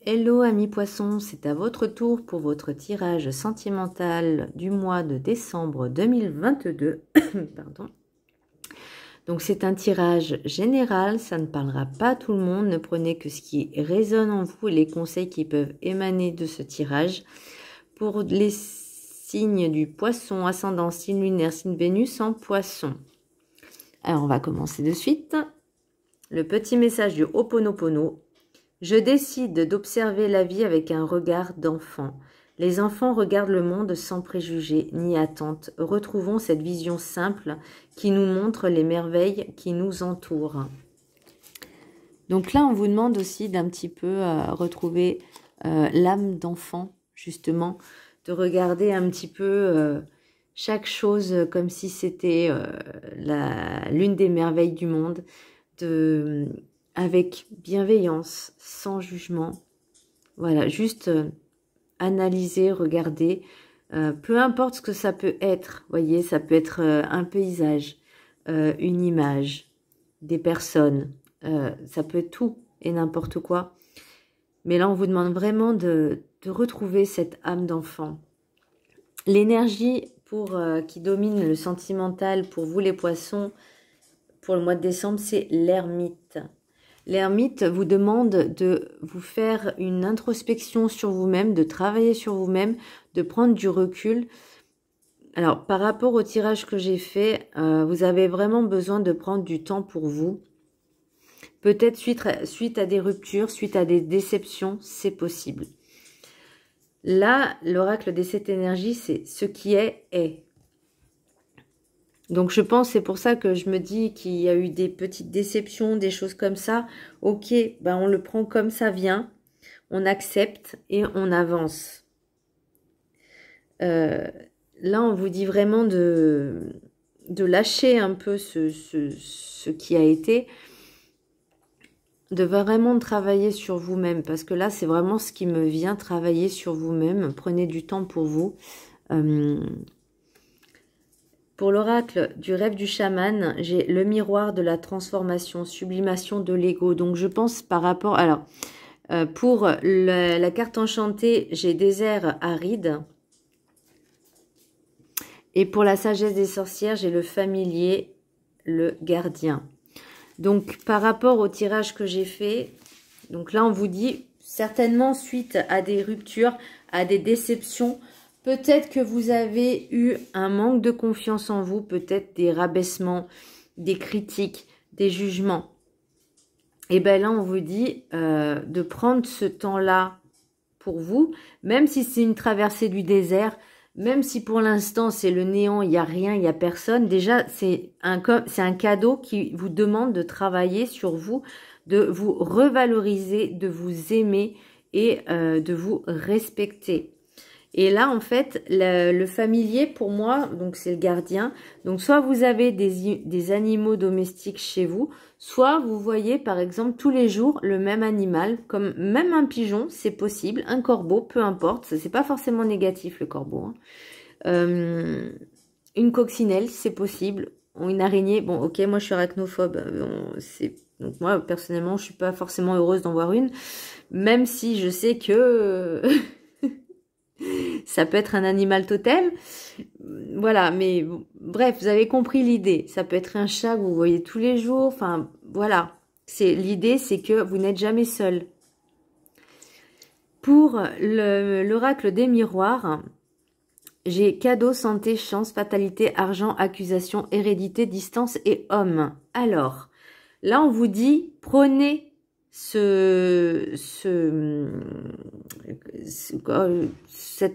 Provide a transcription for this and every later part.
Hello amis poissons, c'est à votre tour pour votre tirage sentimental du mois de décembre 2022. Pardon. Donc c'est un tirage général, ça ne parlera pas à tout le monde, ne prenez que ce qui résonne en vous et les conseils qui peuvent émaner de ce tirage. Pour les signes du poisson, ascendant, signe lunaire, signe Vénus en poisson. Alors on va commencer de suite. Le petit message du Ho'oponopono. Je décide d'observer la vie avec un regard d'enfant. Les enfants regardent le monde sans préjugés ni attentes. Retrouvons cette vision simple qui nous montre les merveilles qui nous entourent. Donc là, on vous demande aussi d'un petit peu retrouver l'âme d'enfant, justement, de regarder un petit peu chaque chose comme si c'était l'une des merveilles du monde, avec bienveillance, sans jugement. Voilà, juste analyser, regarder, peu importe ce que ça peut être. Voyez, ça peut être un paysage, une image, des personnes, ça peut être tout et n'importe quoi. Mais là, on vous demande vraiment de retrouver cette âme d'enfant. L'énergie qui domine le sentimental pour vous les poissons, pour le mois de décembre, c'est l'ermite. L'ermite vous demande de vous faire une introspection sur vous-même, de travailler sur vous-même, de prendre du recul. Alors, par rapport au tirage que j'ai fait, vous avez vraiment besoin de prendre du temps pour vous. Peut-être suite à des ruptures, suite à des déceptions, c'est possible. Là, l'oracle des 7 énergies, c'est ce qui est, est. Donc je pense, c'est pour ça que je me dis qu'il y a eu des petites déceptions, des choses comme ça. Ok, ben on le prend comme ça vient, on accepte et on avance. Là, on vous dit vraiment de lâcher un peu ce qui a été, de vraiment travailler sur vous-même, parce que là, c'est vraiment ce qui me vient, travailler sur vous-même. Prenez du temps pour vous. Pour l'oracle du rêve du chaman, j'ai le miroir de la transformation, sublimation de l'ego. Donc, je pense par rapport... Alors, pour la carte enchantée, j'ai désert aride. Et pour la sagesse des sorcières, j'ai le familier, le gardien. Donc, par rapport au tirage que j'ai fait, donc là, on vous dit, certainement suite à des ruptures, à des déceptions, peut-être que vous avez eu un manque de confiance en vous, peut-être des rabaissements, des critiques, des jugements. Et bien là, on vous dit de prendre ce temps-là pour vous, même si c'est une traversée du désert, même si pour l'instant c'est le néant, il n'y a rien, il n'y a personne. Déjà, c'est un cadeau qui vous demande de travailler sur vous, de vous revaloriser, de vous aimer et de vous respecter. Et là, en fait, le familier, pour moi, donc c'est le gardien. Donc, soit vous avez des animaux domestiques chez vous, soit vous voyez, par exemple, tous les jours le même animal, comme même un pigeon, c'est possible, un corbeau, peu importe. C'est pas forcément négatif, le corbeau. Hein. Une coccinelle, c'est possible. Une araignée, bon, ok, moi, je suis arachnophobe. Donc, moi, personnellement, je suis pas forcément heureuse d'en voir une, même si je sais que... Ça peut être un animal totem, voilà, mais bref, vous avez compris l'idée. Ça peut être un chat que vous voyez tous les jours, enfin, voilà. L'idée, c'est que vous n'êtes jamais seul. Pour l'oracle des miroirs, j'ai cadeau, santé, chance, fatalité, argent, accusation, hérédité, distance et homme. Alors, là, on vous dit, prenez cette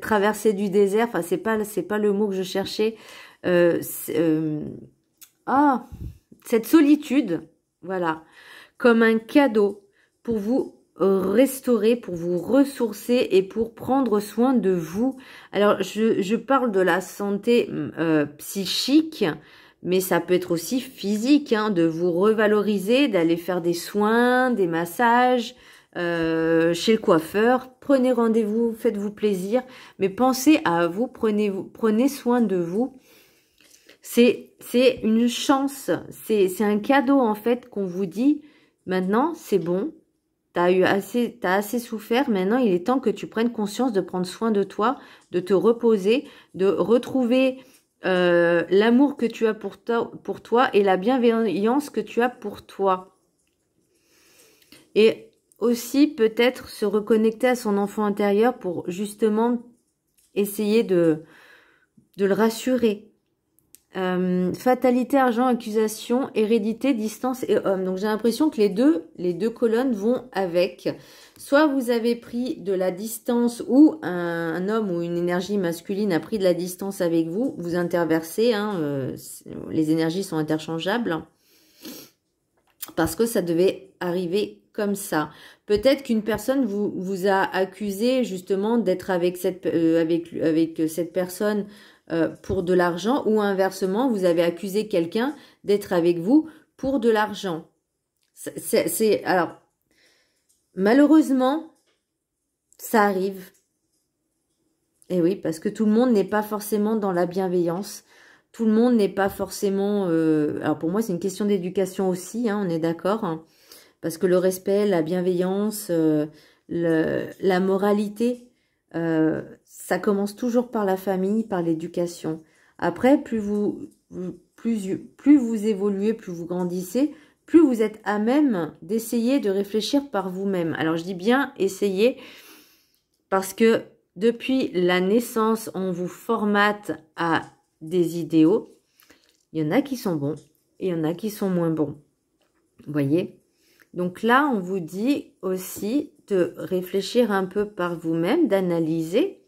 traversée du désert, enfin c'est pas le mot que je cherchais, cette solitude, voilà, comme un cadeau pour vous restaurer, pour vous ressourcer et pour prendre soin de vous. Alors je parle de la santé psychique, mais ça peut être aussi physique, hein, de vous revaloriser, d'aller faire des soins, des massages, chez le coiffeur. Prenez rendez-vous, faites-vous plaisir, mais pensez à vous, prenez soin de vous. C'est une chance, c'est un cadeau en fait qu'on vous dit, maintenant c'est bon, t'as assez souffert. Maintenant, il est temps que tu prennes conscience de prendre soin de toi, de te reposer, de retrouver l'amour que tu as pour toi et la bienveillance que tu as pour toi. Et aussi peut-être se reconnecter à son enfant intérieur pour justement essayer de le rassurer. Fatalité, argent, accusation, hérédité, distance et homme. Donc j'ai l'impression que les deux colonnes vont avec. Soit vous avez pris de la distance ou un homme ou une énergie masculine a pris de la distance avec vous, vous interversez, hein, les énergies sont interchangeables. Parce que ça devait arriver comme ça. Peut-être qu'une personne vous a accusé justement d'être avec cette personne pour de l'argent, ou inversement, vous avez accusé quelqu'un d'être avec vous pour de l'argent. Alors, malheureusement, ça arrive. Et oui, parce que tout le monde n'est pas forcément dans la bienveillance. Tout le monde n'est pas forcément... alors pour moi, c'est une question d'éducation aussi, hein, on est d'accord, hein, parce que le respect, la bienveillance, la moralité, ça commence toujours par la famille, par l'éducation. Après, plus vous évoluez, plus vous grandissez, plus vous êtes à même d'essayer de réfléchir par vous-même. Alors je dis bien essayer, parce que depuis la naissance, on vous formate à des idéaux. Il y en a qui sont bons et il y en a qui sont moins bons. Vous voyez? Donc là, on vous dit aussi de réfléchir un peu par vous-même, d'analyser,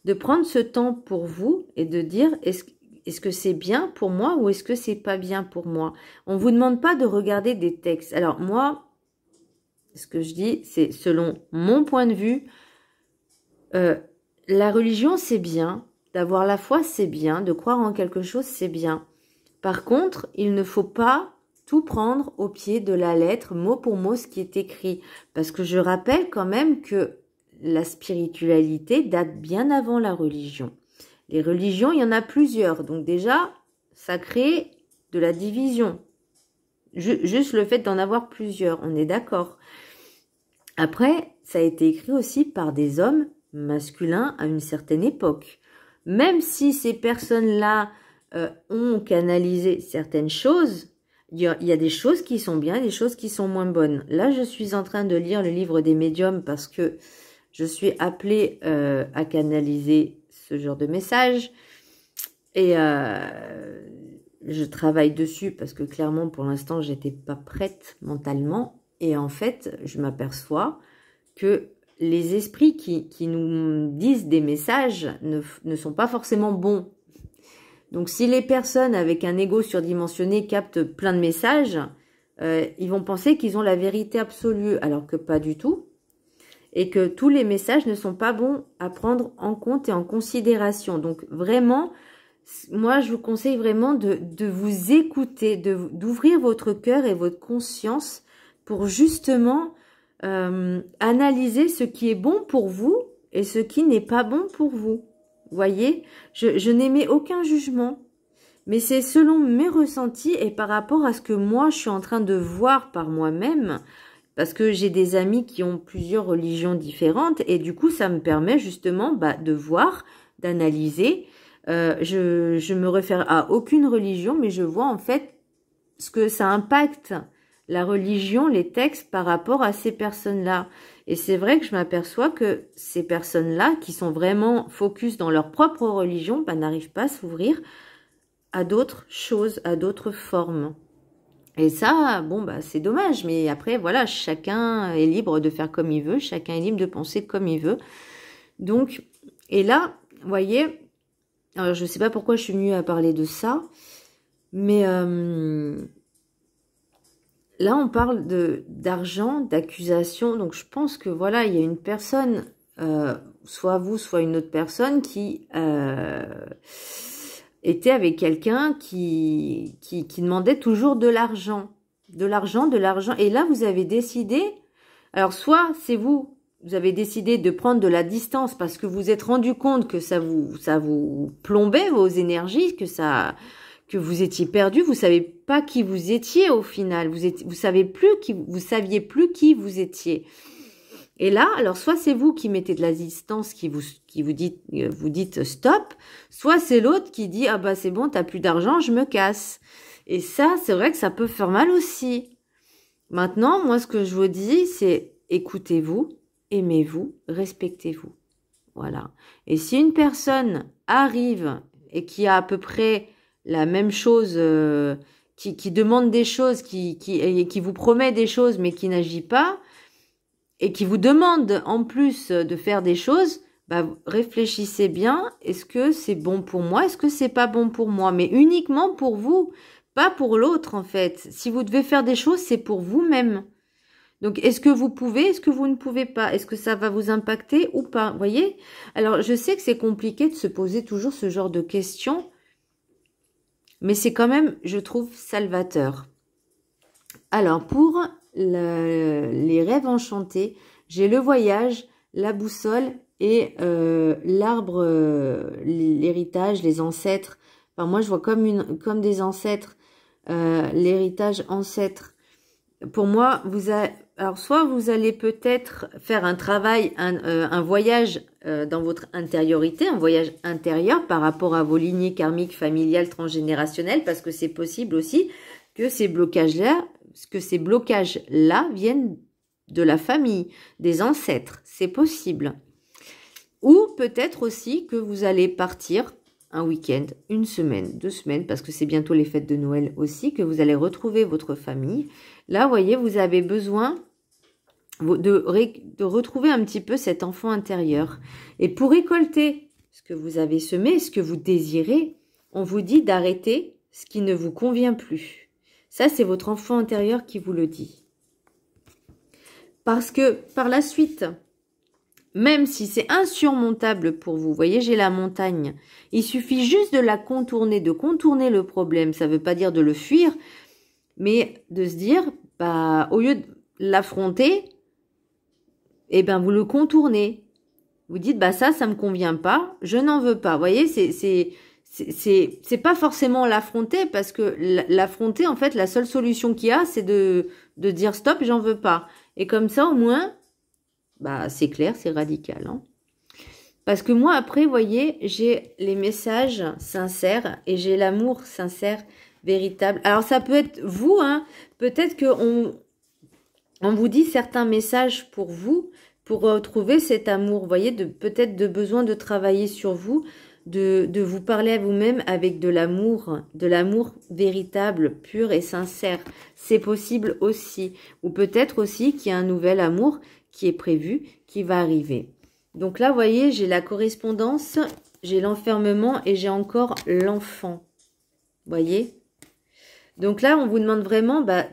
de prendre ce temps pour vous et de dire est-ce que c'est bien pour moi ou est-ce que c'est pas bien pour moi? On ne vous demande pas de regarder des textes. Alors moi, ce que je dis, c'est selon mon point de vue, la religion, c'est bien. D'avoir la foi, c'est bien. De croire en quelque chose, c'est bien. Par contre, il ne faut pas tout prendre au pied de la lettre, mot pour mot, ce qui est écrit. Parce que je rappelle quand même que la spiritualité date bien avant la religion. Les religions, il y en a plusieurs. Donc déjà, ça crée de la division. Juste le fait d'en avoir plusieurs, on est d'accord. Après, ça a été écrit aussi par des hommes masculins à une certaine époque. Même si ces personnes-là ont canalisé certaines choses, il y a des choses qui sont bien, des choses qui sont moins bonnes. Là, je suis en train de lire le livre des médiums parce que je suis appelée à canaliser ce genre de message. Et je travaille dessus parce que clairement, pour l'instant, j'étais pas prête mentalement. Et en fait, je m'aperçois que les esprits qui nous disent des messages ne sont pas forcément bons. Donc, si les personnes avec un ego surdimensionné captent plein de messages, ils vont penser qu'ils ont la vérité absolue, alors que pas du tout. Et que tous les messages ne sont pas bons à prendre en compte et en considération. Donc, vraiment, moi, je vous conseille vraiment de vous écouter, d'ouvrir votre cœur et votre conscience pour justement analyser ce qui est bon pour vous et ce qui n'est pas bon pour vous. Voyez, je n'émets aucun jugement, mais c'est selon mes ressentis et par rapport à ce que moi, je suis en train de voir par moi-même, parce que j'ai des amis qui ont plusieurs religions différentes et du coup, ça me permet justement de voir, d'analyser. Je me réfère à aucune religion, mais je vois en fait ce que ça impacte la religion, les textes par rapport à ces personnes-là. Et c'est vrai que je m'aperçois que ces personnes-là, qui sont vraiment focus dans leur propre religion, n'arrivent pas à s'ouvrir à d'autres choses, à d'autres formes. Et ça, bon, c'est dommage. Mais après, voilà, chacun est libre de faire comme il veut. Chacun est libre de penser comme il veut. Donc, et là, vous voyez, alors je ne sais pas pourquoi je suis venue à parler de ça, mais... là, on parle d'argent, d'accusation. Donc, je pense que voilà, il y a une personne, soit vous, soit une autre personne, qui était avec quelqu'un qui demandait toujours de l'argent. De l'argent, de l'argent. Et là, vous avez décidé, alors soit c'est vous avez décidé de prendre de la distance parce que vous vous êtes rendu compte que ça vous plombait vos énergies, que vous étiez perdu, vous savez pas qui vous étiez au final, vous saviez plus qui vous étiez. Et là, alors soit c'est vous qui mettez de la distance, qui vous dites stop, soit c'est l'autre qui dit ah bah c'est bon, t'as plus d'argent, je me casse. Et ça, c'est vrai que ça peut faire mal aussi. Maintenant, moi ce que je vous dis, c'est écoutez-vous, aimez-vous, respectez-vous. Voilà. Et si une personne arrive et qui a à peu près la même chose, qui demande des choses, qui vous promet des choses mais qui n'agit pas, et qui vous demande en plus de faire des choses, bah, réfléchissez bien, est-ce que c'est bon pour moi, est-ce que c'est pas bon pour moi, mais uniquement pour vous, pas pour l'autre en fait. Si vous devez faire des choses, c'est pour vous-même. Donc, est-ce que vous pouvez, est-ce que vous ne pouvez pas? Est-ce que ça va vous impacter ou pas? Vous voyez? Alors, je sais que c'est compliqué de se poser toujours ce genre de questions, mais c'est quand même, je trouve, salvateur. Alors, pour les rêves enchantés, j'ai le voyage, la boussole et l'arbre, l'héritage, les ancêtres. Enfin, moi, je vois comme des ancêtres, l'héritage ancêtre. Pour moi, alors soit vous allez peut-être faire un travail, un voyage dans votre intériorité, un voyage intérieur par rapport à vos lignées karmiques, familiales, transgénérationnelles, parce que c'est possible aussi que ces blocages-là viennent de la famille, des ancêtres. C'est possible. Ou peut-être aussi que vous allez partir un week-end, une semaine, 2 semaines, parce que c'est bientôt les fêtes de Noël aussi, que vous allez retrouver votre famille. Là, vous voyez, vous avez besoin de retrouver un petit peu cet enfant intérieur. Et pour récolter ce que vous avez semé, ce que vous désirez, on vous dit d'arrêter ce qui ne vous convient plus. Ça, c'est votre enfant intérieur qui vous le dit. Parce que par la suite, même si c'est insurmontable pour vous, vous voyez, j'ai la montagne, il suffit juste de la contourner, de contourner le problème. Ça ne veut pas dire de le fuir, mais de se dire, bah, au lieu de l'affronter, eh ben, vous le contournez. Vous dites, bah, ça me convient pas, je n'en veux pas. Vous voyez, c'est pas forcément l'affronter, parce que l'affronter, en fait, la seule solution qu'il y a, c'est de dire stop, j'en veux pas. Et comme ça, au moins, bah, c'est clair, c'est radical, hein. Parce que moi, après, vous voyez, j'ai les messages sincères et j'ai l'amour sincère, véritable. Alors, ça peut être vous, hein. Peut-être qu'on vous dit certains messages pour vous, pour retrouver cet amour, vous voyez, peut-être de besoin de travailler sur vous, de vous parler à vous-même avec de l'amour véritable, pur et sincère. C'est possible aussi. Ou peut-être aussi qu'il y a un nouvel amour qui est prévu, qui va arriver. Donc là, vous voyez, j'ai la correspondance, j'ai l'enfermement et j'ai encore l'enfant. Vous voyez? Donc là, on vous demande vraiment, bah,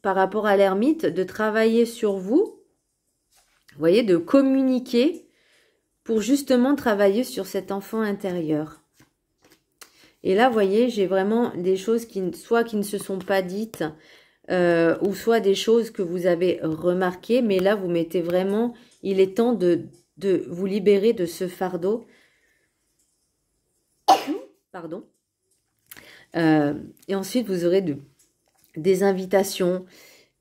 par rapport à l'ermite, de travailler sur vous. Vous voyez, de communiquer pour justement travailler sur cet enfant intérieur. Et là, vous voyez, j'ai vraiment des choses qui ne se sont pas dites, ou soit des choses que vous avez remarquées, mais là, vous mettez vraiment, il est temps de vous libérer de ce fardeau. Pardon. Et ensuite, vous aurez des invitations,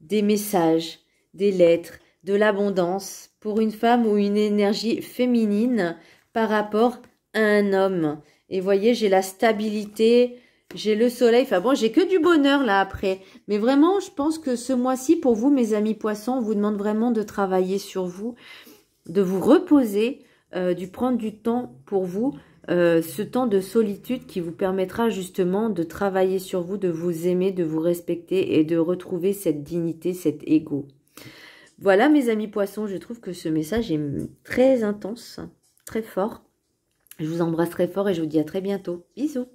des messages, des lettres, de l'abondance pour une femme ou une énergie féminine par rapport à un homme. Et voyez, j'ai la stabilité, j'ai le soleil. Enfin bon, j'ai que du bonheur là après. Mais vraiment, je pense que ce mois-ci, pour vous, mes amis poissons, on vous demande vraiment de travailler sur vous, de vous reposer, de prendre du temps pour vous, ce temps de solitude qui vous permettra justement de travailler sur vous, de vous aimer, de vous respecter et de retrouver cette dignité, cet ego. Voilà mes amis poissons, je trouve que ce message est très intense, très fort. Je vous embrasse très fort et je vous dis à très bientôt. Bisous.